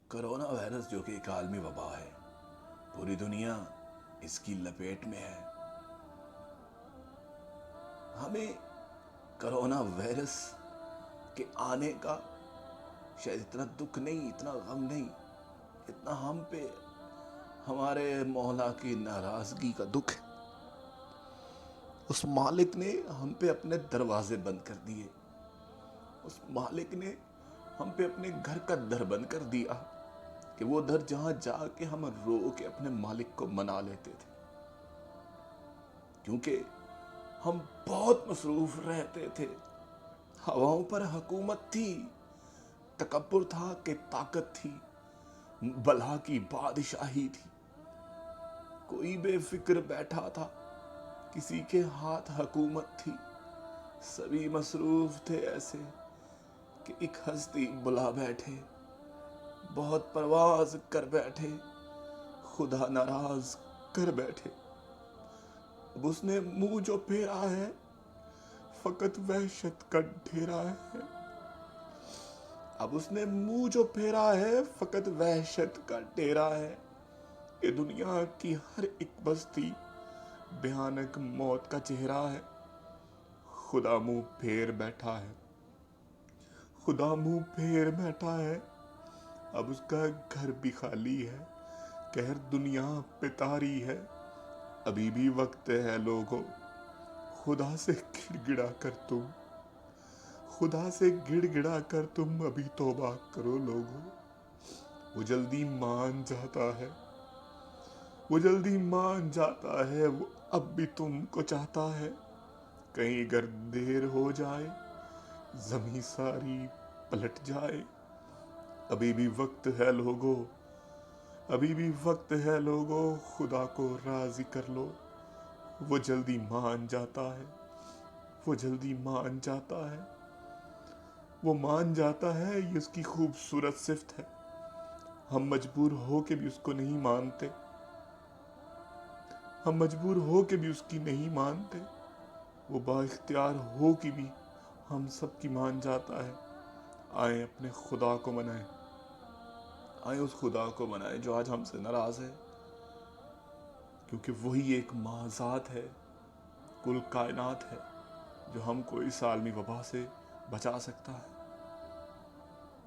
Corona virus جو کہ ایک عالمی وبا ہے، پوری دنیا اس کی لپیٹ میں ہے۔ ہمیں کرونا وائرس کے آنے کا شاید اتنا دکھ نہیں، اتنا غم نہیں، اتنا ہم پہ ہمارے مولا کی ناراضگی کا دکھ ہے۔ اس مالک نے ہم پہ اپنے دروازے بند کر دیے، اس مالک نے ہم پہ اپنے گھر کا در بند کر دیا کہ وہ در جہاں جا کے ہم رو کے اپنے مالک کو منا لیتے تھے، کیونکہ ہم بہت مصروف رہتے تھے۔ ہواؤں پر حکومت تھی، تکبر تھا کہ طاقت تھی، بلا کی بادشاہی تھی۔ کوئی بے فکر بیٹھا تھا، کسی کے ہاتھ حکومت تھی، سبھی مصروف تھے ایسے کہ ایک ہستی بلا بیٹھے، بہت پرواز کر بیٹھے، خدا ناراض کر بیٹھے۔ اب اس نے منہ جو پھیرا ہے فقط وحشت کا ڈھیرا ہے۔ اب اس نے منہ جو پھیرا ہے فقط وحشت کا ڈیرا ہے۔ یہ دنیا کی ہر ایک بستی بھیانک موت کا چہرہ ہے۔ خدا منہ پھیر بیٹھا ہے، خدا منہ پھیر بیٹھا ہے۔ اب اس کا گھر بھی خالی ہے، قہر دنیا پہ طاری ہے۔ ابھی بھی وقت ہے لوگوں، خدا سے گڑ گڑا کر تم، خدا سے گڑ گڑا کر تم ابھی توبہ کرو لوگوں۔ وہ جلدی مان جاتا ہے، وہ جلدی مان جاتا ہے، وہ اب بھی تم کو چاہتا ہے۔ کہیں اگر دیر ہو جائے، زمیں ساری پلٹ جائے۔ ابھی بھی وقت ہے لوگوں، ابھی بھی وقت ہے لوگوں، خدا کو راضی کر لو۔ وہ جلدی مان جاتا ہے، وہ جلدی مان جاتا ہے، وہ مان جاتا ہے۔ یہ اس کی خوبصورت صفت ہے، ہم مجبور ہو کے بھی اس کو نہیں مانتے، ہم مجبور ہو کے بھی اس کی نہیں مانتے۔ وہ با اختیار ہو کے بھی ہم سب کی مان جاتا ہے۔ آئیں اپنے خدا کو منائیں، آئیں اس خدا کو منائیں جو آج ہم سے ناراض ہے، کیونکہ وہی ایک ماذات ہے، کل کائنات ہے، جو ہم کو اس عالمی وبا سے بچا سکتا ہے۔